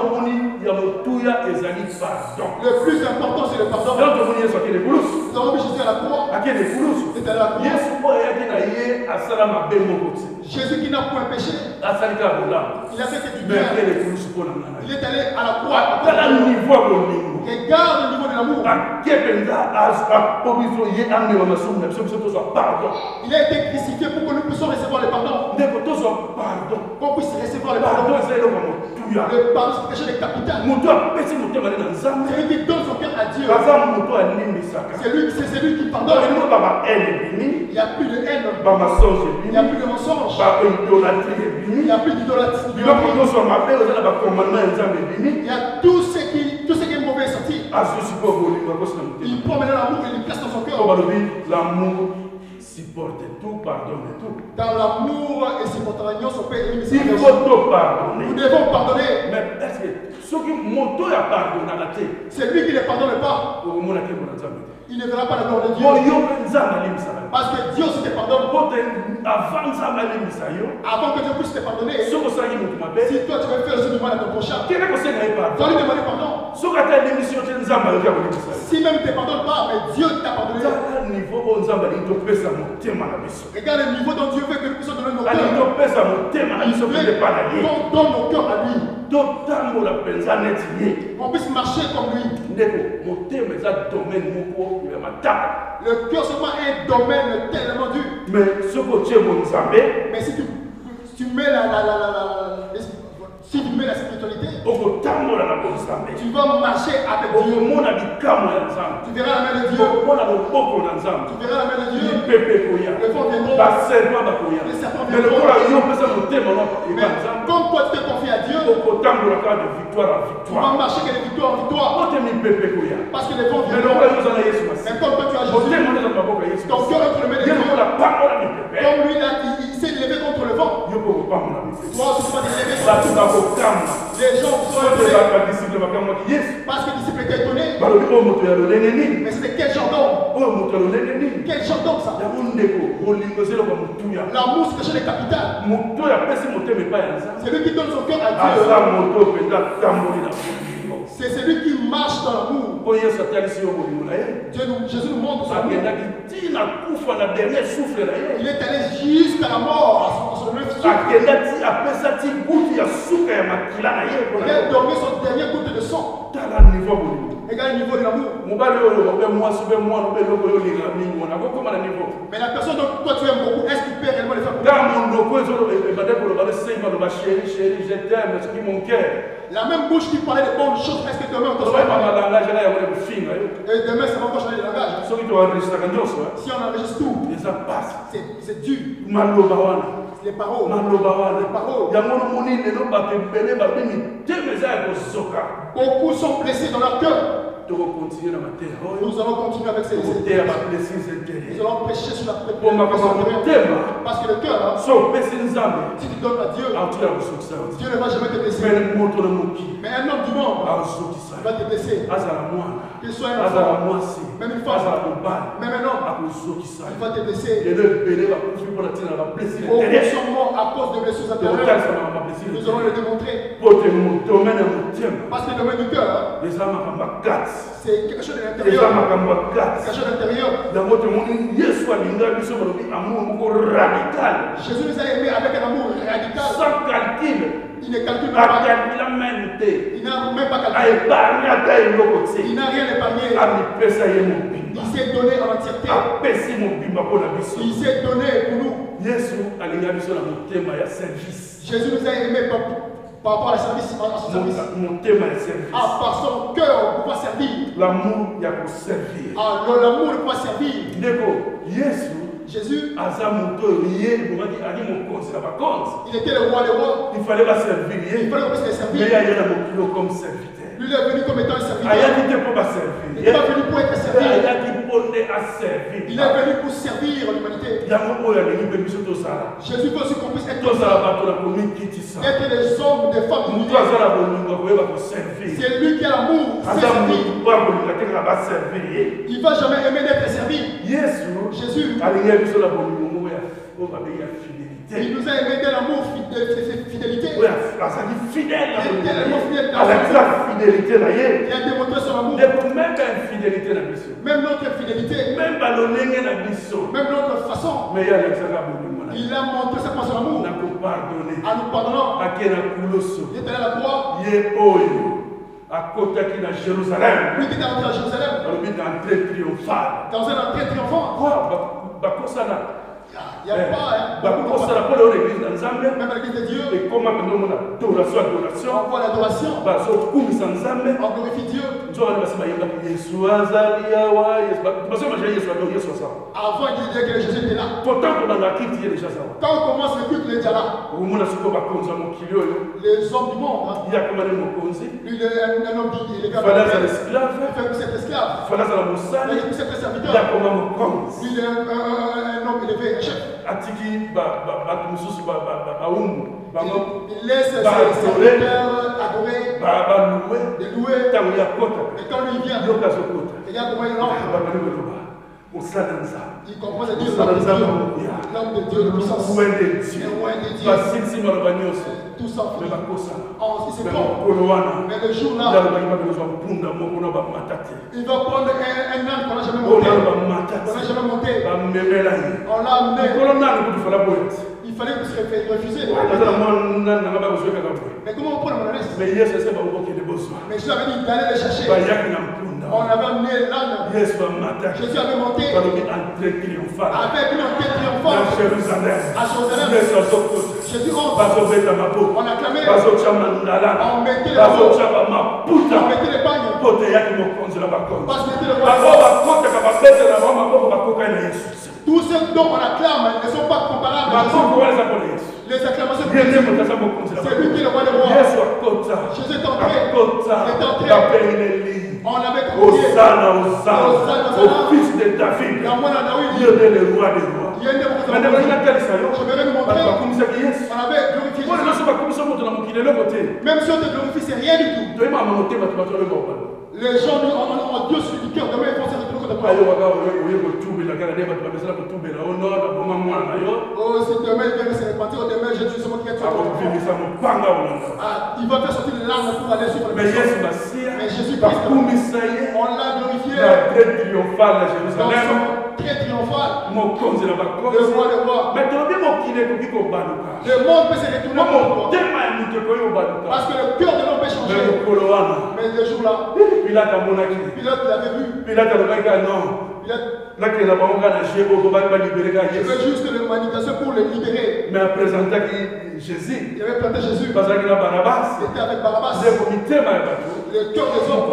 Le plus important, c'est le pardon. Nous avons vu Jésus à la croix. C'était à la croix. Jésus qui n'a point péché. Il a fait que du bien. Il est allé à la croix. Regarde le niveau de l'amour. Il a été crucifié pour que nous puissions recevoir le pardon. Qu'on puisse recevoir le pardon. Le pardon, c'est quelque chose de capital. C'est lui qui donne son cœur à Dieu. C'est lui qui pardonne. Il n'y a plus de haine. Il n'y a plus de mensonge. Il n'y a plus d'idolâtrie. Il y a tout ce qui est mauvais sorti. Il prend maintenant l'amour et il place dans son cœur. L'amour supporte tout, pardonne tout. Dans l'amour et supportera son Père. Il faut tout pardonner. Nous devons pardonner. Mais est-ce que ce qui monte à pardonner, c'est lui qui ne pardonne pas. Il ne verra pas la gloire de Dieu. Parce que Dieu s'était pardonné. pardonne. Avant que Dieu puisse te pardonner, si toi tu veux faire aussi du mal à ton prochain, tu dois lui demander pardon. Si même tu ne pardonnes pas, mais Dieu t'a pardonné. Regarde le niveau dont Dieu veut que nous puissions donner nos cœurs. Il donne nos cœurs à lui. On puisse marcher comme lui. Le cœur seulement est un domaine tellement dur. Mais si tu mets la spiritualité, tu vas marcher avec Dieu. Tu verras la main de Dieu. Tu verras la main de Dieu. Le fond viendra. Les serpents viendront. Mais comme toi tu te confies à Dieu, tu vas marcher que de victoire en victoire. Parce que les vents viendront. Mais comme toi tu as Jésus, ton cœur est entre les mains de Dieu. Comme lui, il s'est levé contre le vent. Toi aussi tu vas te lever contre le vent. Les gens sont étonnés. Parce que le disciple était étonné. Mais c'était quel genre d'homme? Quel genre d'homme ça? L'amour c'est quelque chose de capital. C'est lui qui donne son cœur à Dieu. C'est celui qui marche dans l'amour. Jésus nous montre son amour. Il est allé jusqu'à la mort à son dernier souffle. Il a dormi son dernier goutte de sang. Regarde le niveau de l'amour. Mais la personne dont toi tu aimes beaucoup, est-ce qu'il peut réellement le faire pour toi? La même bouche qui parlait de bonnes choses, est-ce que demain on te soit parlé? Et demain ça va encore changer de langage. Si on enregistre tout, c'est dur. Les paroles. Beaucoup sont blessés dans leur cœur. Nous allons continuer avec ces essais. Nous allons prêcher sur la parce que le cœur, si tu donnes à Dieu, Dieu ne va jamais te blesser. Mais un homme du monde va te blesser. Qu'il soit un enfant, même une femme, même un homme, il va te blesser. Beaucoup sont morts à cause de blessures intérieures. Nous allons le démontrer. Parce que le domaine du cœur, c'est quelque chose de l'intérieur. Quelque chose d'intérieur. Jésus nous a aimés avec un amour radical. Sans calcul. Il ne calcule pas. Il n'a même pas calculé. Il n'a rien épargné. Il s'est donné en entièreté. Il s'est donné pour nous. Jésus nous a aimés par rapport à son service. Par son cœur, pour pouvoir servir. L'amour, il y a pour servir. L'amour, pour pouvoir servir. Jésus, il était le roi des rois. Il fallait pas servir. Il fallait qu'on puisse les servir. Mais il y a comme serviteur. Lui, il est venu comme étant un serviteur. Il n'est pas venu pour être servi. Il est venu pour servir l'humanité. Jésus veut aussi qu'on puisse être des hommes, des femmes. C'est lui qui a l'amour. Il ne va jamais aimer d'être servi. Jésus, il nous a aimé de l'amour, fidélité. Il est tellement fidèle dans sa vie. Il a démontré son amour. Même notre fidélité. Même notre façon. Il a montré sa façon d'amour. En nous pardonnant. Il est allé à la croix. À côté qui est à Jérusalem. Lui qui est entré à Jérusalem. Dans un entrée triomphale. Dans un entrée triomphale. Il n'y a pas, même l'église de Dieu. Et comment on voit l'adoration. On voit l'adoration. On glorifie Dieu. Avant, il disait que Jésus était là. Pourtant, quand on commence le culte, il est déjà là. Les hommes du monde. Il y a comme un homme. Lui, il est un homme qui est esclave. Il fait pour cet esclave. Il fait pour cet serviteur. Lui, il est un homme élevé, un chef. Il laisse ses serviteurs adorer, louer. Et quand lui vient, regarde comment il entre. Il commence à dire l'homme de Dieu, le puissance. Tout ça. C'est bon. Mais le jour là, il va prendre un âne qu'on n'a jamais monté. On l'a amené. Il fallait que se refuser. Mais comment on prend la ânesse? Mais Jésus avait dit d'aller le chercher. On avait amené l'âne. Jésus avait monté avec une entrée triomphale à Jérusalem. Jésus on acclamait. On mettait les bagnes. Tous ceux dont on acclame ne sont pas comparables à Jésus. Les acclamations de Dieu. C'est lui qui est le roi des rois. Jésus est entré. On avait compris. Hosanna au fils de David. Il est le roi des rois. Je vais vous montrer. On avait glorifié. Même si on te glorifie, c'est rien du tout. Les gens ont Dieu sur le cœur. Demain, ils vont se retrouver contre toi. Oh, si demain il vient se repentir, demain je suis seulement qui est tué. Il va faire sortir les larmes pour aller suivre le Messie. Mais Jésus-Christ, on l'a glorifié. Très triomphal à Jérusalem. Très triomphal. Le roi des rois. Le monde peut se retourner contre toi. Parce que le cœur de l'homme peut changer. Mais le jour là, Pilate l'avait vu. Pilate il veut juste une manifestation pour le libérer. Mais à présenter Jésus. Il avait planté Jésus. Il était avec Barabbas. Le cœur des hommes.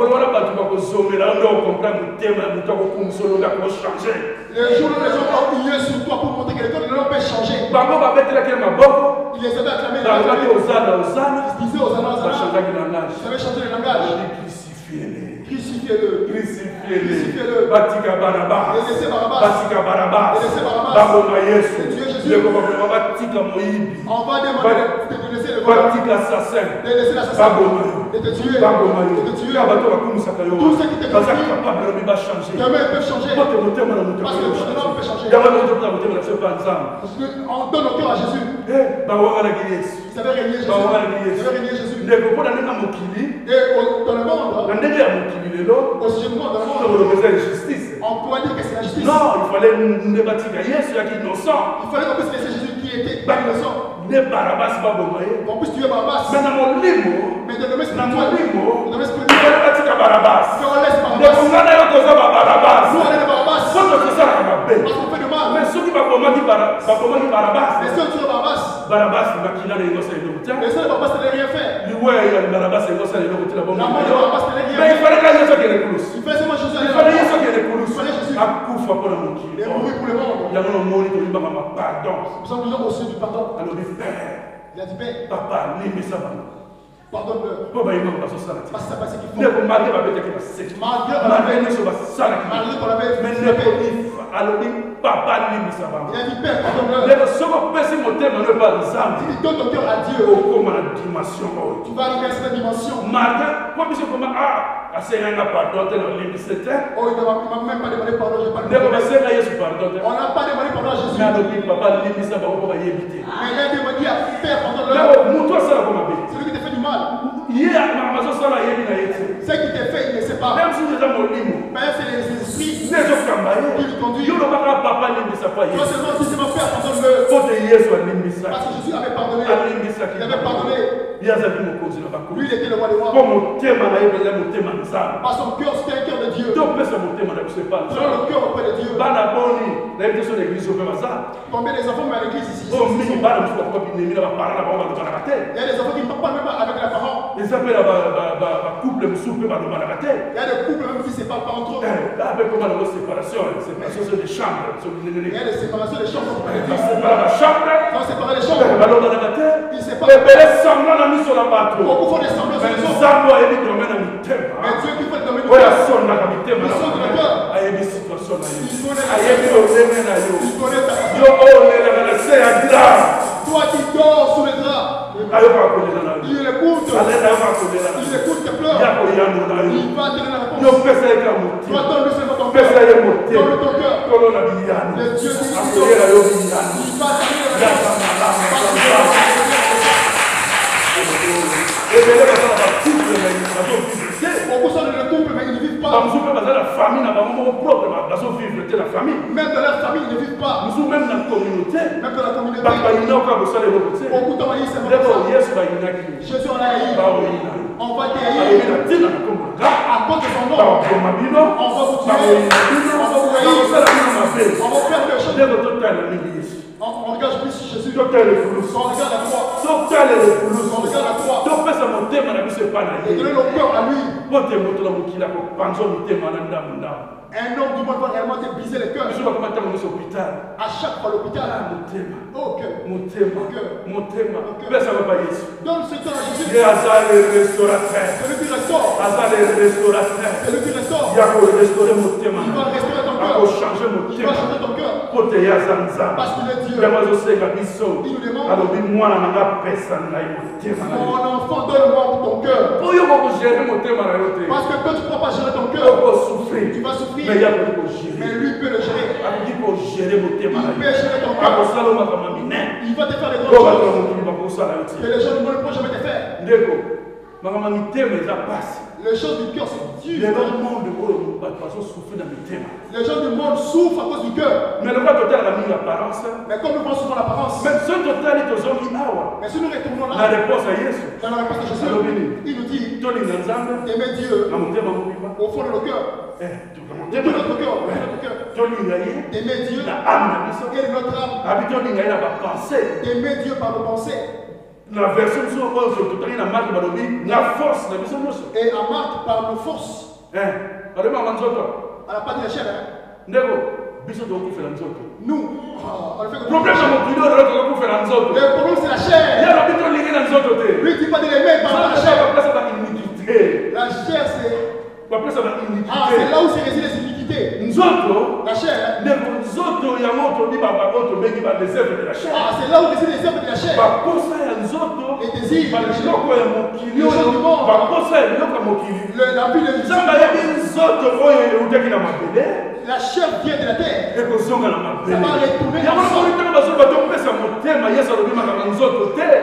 Les jours où les gens ont hué sur toi pour montrer que le cœur de l'homme peut changer. Il les avait acclamés. Il disait aux Hosanna. Il avait changé le langage. Crucifiez-le. Crucifiez-le. Batika Barabbas. Laissez Barabbas. Batika Barabbas. Laissez Barabbas. On va demander de laisser le voleur. De laisser l'assassin. De te tuer. De te tuer. Tout ce qui te confie. Demain ils peuvent changer. Parce que le cœur de l'homme peut changer. On donne le cœur à Jésus. Il savait régner Jésus. Et dans le monde, au sujet du monde, dans le monde, on pourrait dire que c'est la justice. Non, il fallait nous bâtir Jésus qui est innocent. Il fallait qu'on puisse laisser Jésus qui était innocent. On puisse tuer Barabbas. Mais dans mon limo, mais dans le domaine spirituel, on laisse Barabbas. Nous on laisse Barabbas. Nous on laisse Barabbas. Parce qu'on fait du mal. Mais ceux qui vont dire Barabbas, mais ceux qui tuent Barabbas, Barabbas, il n'a rien fait. Mais ceux qui Barabbas, il n'a rien fait. Mais il fallait que Jésus ait les coulous. Il fallait seulement Jésus ait les coulous. Il fallait Jésus. Il est mort pour le monde. Il y a un monde qui dit pardon. Nous sommes toujours au sujet du pardon. Alors il a dit Père. Papa, pardonne-le. Parce que c'est pas ce qu'il faut. Malgré qu'on avait papa, il a dit Père, pardonne-le. Il donne ton cœur à Dieu. Tu vas arriver à cette dimension. Malgré, comme il n'a pardon, il ne m'a même pas demandé pardon. On n'a pas demandé pardon à Jésus. Mais il a demandé à Père, pardonne-le. C'est lui qui t'a fait du mal. Ce qui t'est fait, il ne sait pas. Même si nous avons le livre, c'est les esprits qui nous conduisent. Non seulement si c'est mon Père, pardonne-le. Parce que Jésus avait pardonné. Il avait pardonné. Lui, il était le roi des rois. Par son cœur, c'était un cœur de Dieu. Selon le cœur auprès de Dieu. Combien des enfants à l'église ici? Il y a des enfants qui ne parlent pas même avec leurs parents. Il y a des couples même qui ne se parlent pas entre eux. Il y a des séparations des chambres. On sépare les chambres. Ils séparent. Beaucoup font des semblants sur les autres. Mais Dieu qui fait le domaine du cœur. Il sonne le cœur. Il connaît ta façon. Toi qui dors sous les draps. Il écoute. écoute tes pleurs. Il va te donner la réponse. Toi, donne-lui seulement ton cœur. Donne-lui ton cœur. Le Dieu qui il va beaucoup sont dans le couple, mais ils ne vivent pas. Même dans leur famille, ils ne vivent pas. Même dans la communauté. Beaucoup d'envoyés, c'est vrai. Jésus en a haï. On va te haïr. À cause de son nom. On va vous tuer. On va faire des choses. On regarde plus Jésus. On regarde la croix. On regarde la croix. Et donner nos cœurs à lui. Un homme du monde va réellement te briser le cœur. À chaque fois l'hôpital. Oh cœur. Mon thème. Donne ce cœur à Jésus. C'est lui qui restaure. C'est lui qui restaure. Il va restaurer ton cœur. Il va changer ton cœur. Parce qu'il est Dieu. Il nous demande. Mon enfant, donne-moi ton cœur. Parce que quand tu ne peux pas gérer ton cœur, tu vas souffrir. Mais lui peut le gérer. Il peut gérer ton cœur. Il va te faire des grandes choses que les gens du monde ne pourront jamais te faire. Les choses du cœur sont dures. Les gens du monde souffrent à cause du cœur. Mais comme nous voyons souvent l'apparence. Mais si nous retournons là, dans la réponse de Jésus, il nous dit aimer Dieu au fond de nos cœurs. De notre cœur. Aimer Dieu et notre âme. Aimer Dieu par nos pensées. La version et à Marc par nos forces. Elle n'a pas dit la chair. Nous, on le fait comme le problème, c'est la chair. Lui, il dit pas de l'aimer par la chair. La chair, c'est là où se résident les iniquités. La chair. C'est là où résident les œuvres de la chair. Les désirs. Les choses du monde. La vie de la chair vient de la terre. Ça va retourner.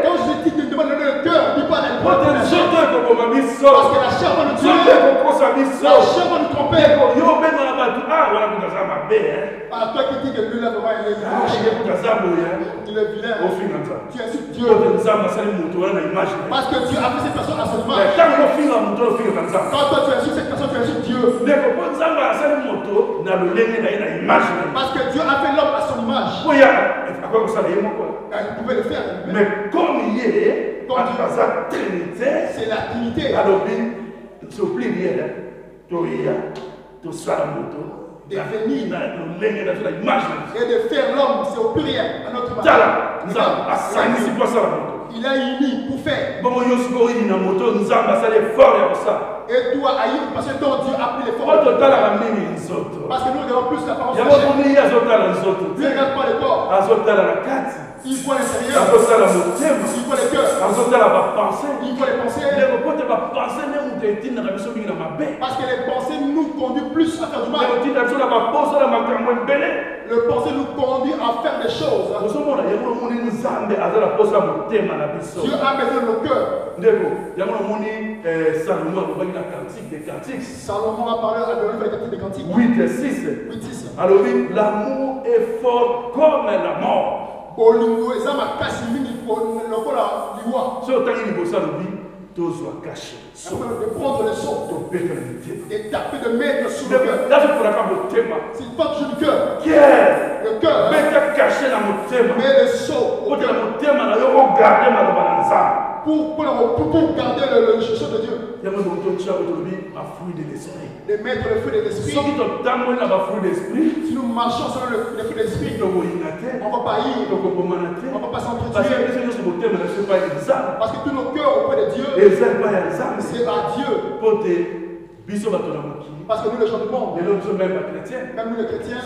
Quand je dis que tu demandes le cœur, dis pas la chair. Parce que la chair va nous tuer. La chair va nous tromper. Toi qui dis que lui là vraiment il est vilain. Tu insultes Dieu. Parce que Dieu a fait cette personne à son image. Quand toi tu insultes cette personne, tu insultes Dieu. Parce que Dieu a fait l'homme à son image. Il pouvait le faire. Mais comme il est, c'est la Trinité. De venir et de faire l'homme, c'est au pluriel, à notre image. Il a uni pour faire. Et toi, Aïe, parce que ton Dieu a pris les formes. Parce que nous regardons plus l'apparence de la chair. Dieu ne regarde pas le corps. Il voit l'intérieur. Il voit les cœurs. Il voit les pensées. Parce que les pensées nous conduisent plus à faire du mal. Le pensée nous conduit à faire des choses. Dieu a besoin de nos cœurs. Salomon a parlé à le livre des Cantiques. 8:6. Alors oui, l'amour est fort comme la mort. Bolingo eza makasi mingi lokola liwa. So tangi libosa lobi tozwa caché. De prendre le son et taper de mettre sur le cœur. C'est une force du cœur. Le cœur. Mais le son. Pour garder le chaussure de Dieu. De mettre le fruit de l'esprit. Si nous marchons selon le fruit de l'esprit, on ne va pas haïr. On ne va pas s'entretuer. Parce que tous nos cœurs auprès de Dieu, c'est à Dieu. Parce que nous, les gens du monde, même nous les chrétiens,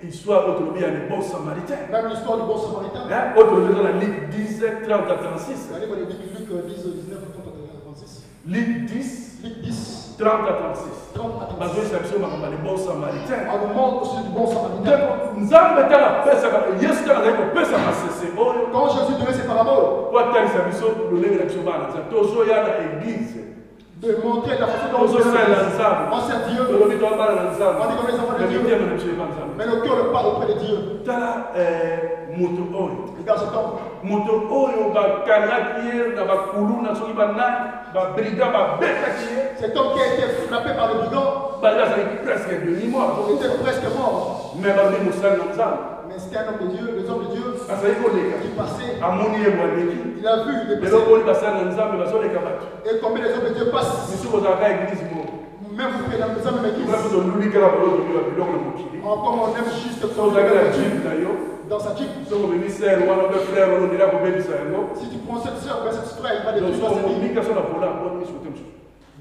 histoire autour il y a les bons samaritains. Même l'histoire du bon samaritain. Autour de la Luc 10, 30 à 36. Allez, Luc 10, 19, 30 à 36. Luc 10, Luc 10, 30 à 36. 30 à 36. Parce que c'est absolument les bons samaritains. On nous montre aussi du bon samaritain. Nzambe tala pesa Yesu tala zako pesa masese oyo. Quand Jésus donnait ses paraboles, Kwa talisa biso lolenge na biso bana za tozo ya na église. De montrer la façon dont Tozo sala na Nzambe. on sert Dieu. Tolobi to bana na Nzambe. On dit comme les enfants de Dieu. Mais le cœur le parle auprès de Dieu. Tala moto oyo. Regarde cet homme. Moto oyo bakanyaki ye na bakulu na soki banani babrigand babetaki ye. Cet homme qui a été frappé par le brigand, Bali azalaki presque demi-mort. il était presque mort. Mais balobi mosali na Nzambe. Mais c'était un homme de Dieu, les hommes de Dieu Azali koleka. qui passaient. Amoni ye bwaleki. Il a vu les Lelo personnes. boni basali na Nzambe bazoleka bato. Et combien les hommes de Dieu passent. Misusu kozalaka église moko. Même vous faites dans les hommes église. Kuna biso luli kaka balozolila biloko na mokili. Encore on aime juste ozalaki na jipe na yo dans sa jeep. soko omemi sere wana obe frère wana ondela kobebisa yango. Si tu prends cette soeur, ben cette frère, il va donc détruire soko sa vie. omoni kaso na vola aboni miso te mosusu.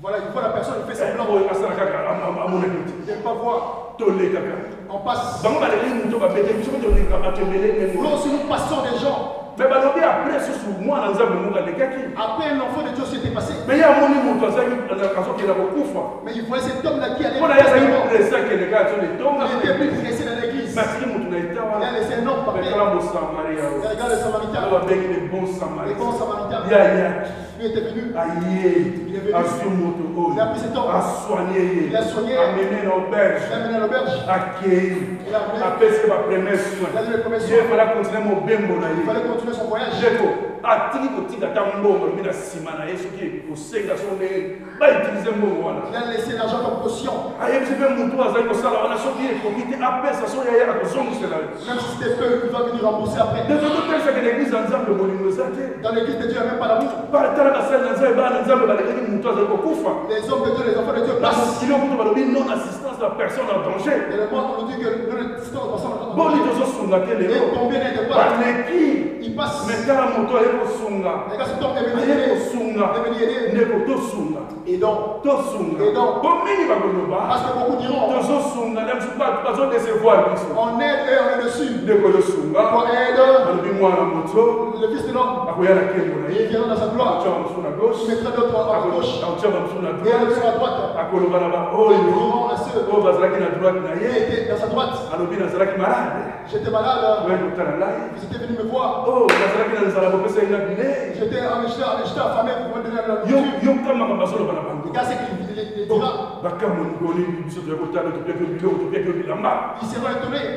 Voilà, il voit la personne, il fait semblant. oyo asala kaka amonaki te. Il n'aime pas voir. toleka kaka. On passe. bango baleki moto babete biso mpe toleka bato ebele Nous memo. aussi, nous passons des gens. mais balobi après susu mwana nzambe moko alekaki. Après, un enfant de Dieu s'est dépassé. mais ye amoni moto azokenda kokufa. Mais il voyait cet homme-là qui allait. mpona ye azalaki presse akeleka aso letonga. Il était plus pressé dans l'église. masiki moto na eta Il a wana. laissé un homme parler. metala mosamaria Il regarde les Samaritains. oyo babengi les bons Les bons samaritains. Samaritains. ya yaki. Lui était venu. aye azwi moto Il a pris cet homme. asoigne ye Il a soigné. amene na auberge Il l'a mené à l'auberge. akei Il a amené. apesi bapremier soin Il a donné les premiers ye soins. fala continue mobembo na Il ye fallait continuer son voyage. jeko atiki kotika ata mbongo alobi na nsima na ye soki kosenga so ndenge bautilize mbongo wana Il a laissé l'argent comme caution. ayebisi mpe motu azali kosala wana soki ekoki te apesa so yaye akozongisela ye Même si c'était peu, il va venir rembourser après. tototelisaka na eglize ya nzambe bolingo eza te Dans l'église de Dieu, il n'y a même pas d'amour. tala basali na nzambe bana na nzambe balekaki motu azali kokufa Les hommes de Dieu, les enfants de Dieu na passent. mokili okutu balobi non assistance à personne en danger. Et le monde, on nous dit que le distance ensemble. boni tozosunga te Et lelo combien il y a de pas baleki Il passe. me tala moto aye kosunga Les gars, cet homme est venu aye aider. kosunga Il est venu aider. ndeko tosunga Et donc, tosunga Et donc, po mingi bakoloba parce que beaucoup diront, tozosunga nde mosusu bazodesevoir biso on aide et on est dessus. ndeko yosunga On aide balobi mwana moto le fils de l'homme. akoya na nkembo na Il ye viendra dans sa gloire. akotyaka mosusu na gauche Il mettra d'autres à gauche. akotyaka mosusu na Et un droite autre à droite. akoloba na Ils baoyo diront à ceux oyo bazalaki na droite na qui ye étaient dans sa droite. alobi nazalaki malade J'étais malade. oyo kotala ngai Ils étaient venus me voir. oh nazalaki na nzala bopesa ye na bilei J'étais affamé pour me donner la yo nourriture. yo kama bazoloba na bango Regarde ce qu'il dira. bakambo nikoli biso toya kotala topiaki yo biloko topiaki yo bilamba Ils seront étonnés.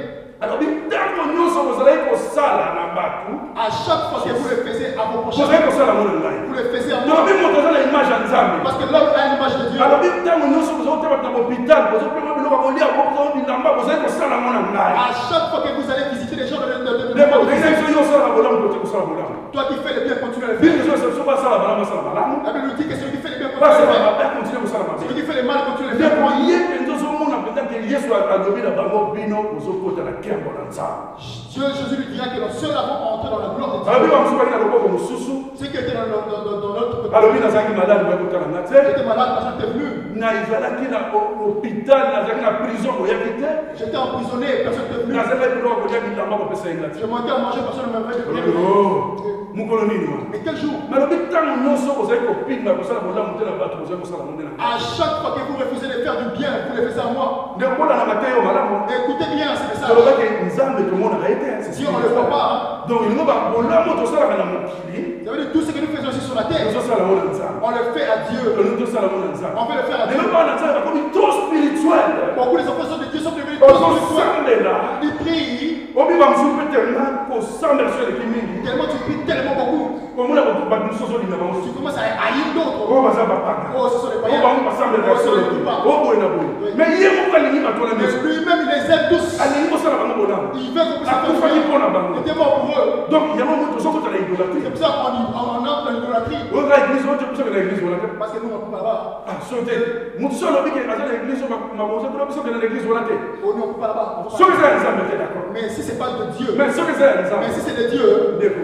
alobi ntango nyonso bozalaki kosala na bato À chaque fois que vous le faisiez à vos prochains, bozalaki kosala ngo na ngai vous le faisiez à moi. tolobi moto aza na image ya nzambe Parce que l'homme a l'image de Dieu. alobi ntango nyonso bozakota bato na bopital bozopema biloko kolia bozao bilamba bozali kosala ngo na ngai À chaque fois que vous allez visiter les gens de ndeko ndenge biso yo osala na bolamu kote kosala bolamu toi qui fais le bien, continue à le bino faire. so basala malamu basala malamu La Bible nous dit que celui qui fait le bien, continue à basala le faire. mabe akontinue kosala mabe Celui qui fait le mal, continue à le ndeko faire. ye mpenza ozomona mpenza ke yesu alobi na bango bino bozokota na nkembo na nzambe Dieu, Jésus lui dira que nos sœurs vont entrer dans la gloire de alobi Dieu. bamosusu baki na loboko mosusu Ceux qui étaient dans notre côté, alobi nazalaki malade boya kotala nga te j'étais malade, personne n'était venu. nazalaki na hôpital nazalaki na prison koyaki te J'étais emprisonné, personne n'était venu. nazalaki biloko kolia bilamba kopesa ye nga te Je manquais à manger, personne ne m'avait alobi venu. mokolo nini wana Mais quel jour? nalobi ntango nyonso bozali kopinga kosala bolamu te na bato bozali kosala ngo nde na À chaque fois que vous refusez de faire du bien, vous le faites à moi. nde kolanaka te yo malamu Écoutez bien ce message. tolobaki nzambe tomonaka ye te Si on ne le voit pas, hein, donc ilingo bolamu tosalaka na mokili ça veut dire tout ce que nous faisons ici sur la terre, tozosala ngo na nzambe on le fait à Dieu. tolingi tosala ngo na nzambe On veut le faire à Dieu. lelo bana nzambe bakomi to spirituel Beaucoup les enfants de Dieu sont devenus trop spirituels. ozosambela Ils prient, obiba mosusu mpe tellement kosambela so eleki mingi tellement tu pries tellement beaucoup. komona bato mosusu ozolinga bango Tu commences à haïr d'autres. oyo baza bapaka Oh, ce sont les oyo païens. bango basambelaka Oh, ce sont les solo coupables. oyo boye na boye mais ye moko alingi bato wana Mais nyonso lui-même, il les aime tous. alingi kosala bango bolamu Il veut que vous akufaki sachiez mpo na bango qu'il était mort pour eux. donc yango mo tozokotala idolatrie C'est pour ça qu'on entre dans l'idolâtrie. oyo ka église oyo te biso na église wana te Parce que nous, on ne peut pas là-bas. ah so te motu so alobi ke aza na église oyo mabozo kuna biso kende na église wana te Oh, nous, on ne peut pas là-bas. On peut pas. soki eza ya nzambe te d'accord Mais si ce n'est pas de Dieu, mais soki eza ya mais nzambe si c'est de Dieu, ndeko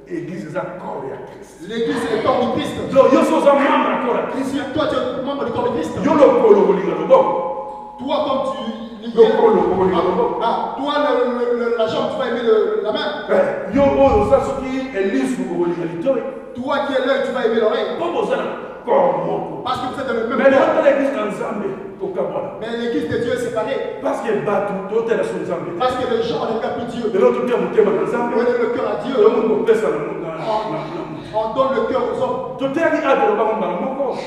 église eza corps ya krist l'église c'est le corps du Christ. donc yo so oza membre ya corps ya krist Si toi tu es membre du corps de Christ, yo lokolo kolinga loboko Toi, comme tu... toi, la jambe, tu vas aimer la main. Toi qui es l'œil, tu vas aimer l'oreille. Parce que vous êtes dans le même corps. Mais l'église de Dieu est séparée. Parce que les gens n'aiment pas plus Dieu. On donne le cœur à Dieu. On donne le cœur aux hommes. On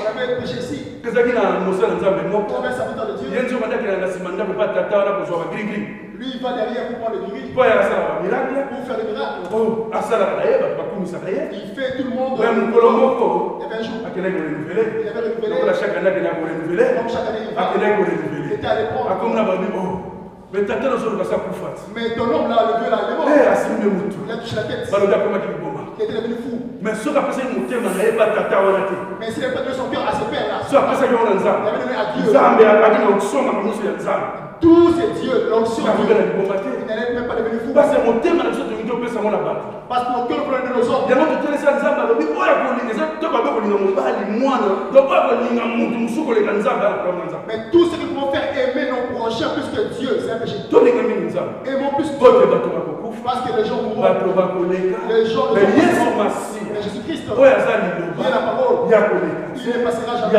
avait péché ici. On avait un serviteur de Dieu. Lui, il va derrière pour prendre le gris. Pour faire le miracle. Il fait tout le monde. Il y avait un jour. Il avait renouvelé. Chaque année, il va. C'était à l'époque. Mais ton homme là, le vieux là, il est mort. Il a touché la tête. Il était devenu fou. Mais si n'a pas donné son cœur à ses pères là, il avait donné à Dieu. Tous ces dieux, l'onction, il n'allait même pas devenir fou. Parce que mon cœur prenait de nos hommes. Mais tout ce qui pouvons faire aimer nos prochains plus que Dieu, c'est un péché. Aimons plus Dieu. Parce que les gens mourront. Les gens ne sont pas. Mais Jésus-Christ, il est la parole. Il ne passera jamais.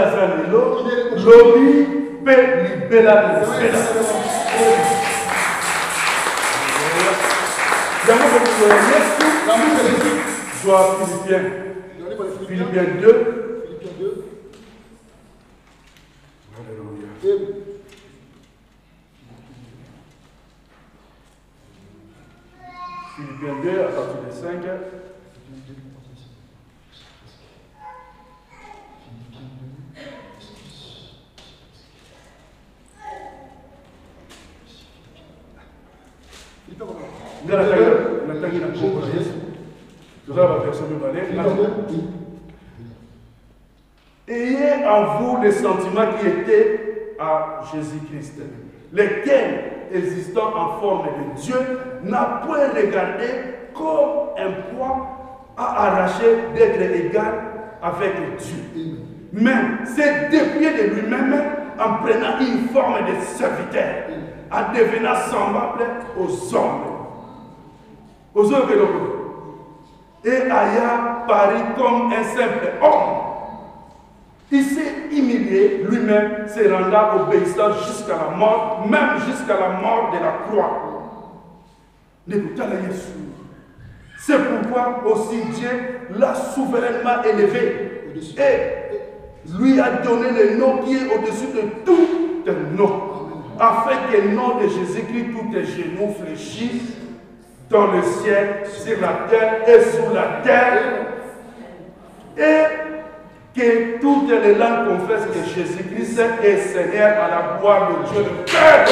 L'amour de Jésus. Philippiens 2. Alléluia. Philippiens 2 à partir de 5. Ayez en vous les sentiments qui étaient à Jésus-Christ, lesquels, existant en forme de Dieu, n'a point regardé comme un poids à arracher d'être égal avec Dieu. Mais s'est déplié de lui-même en prenant une forme de serviteur, en devenant semblable aux hommes. Et ayant paru comme un simple homme, il s'est humilié lui-même, se rendant obéissant jusqu'à la mort, même jusqu'à la mort de la croix. C'est pourquoi aussi Dieu l'a souverainement élevé et lui a donné le nom qui est au-dessus de tout nom, afin que le nom de Jésus-Christ, tous les genoux fléchissent dans le ciel, sur la terre et sous la terre, et que toutes les langues confessent que Jésus-Christ est Seigneur à la gloire de Dieu le Père.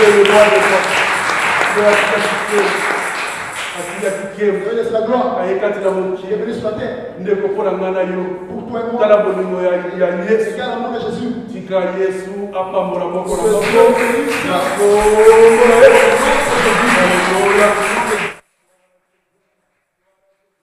Le roi de Dieu. Laisse la gloire. Pour toi et moi. Regarde l'amour de Jésus. Alléluia.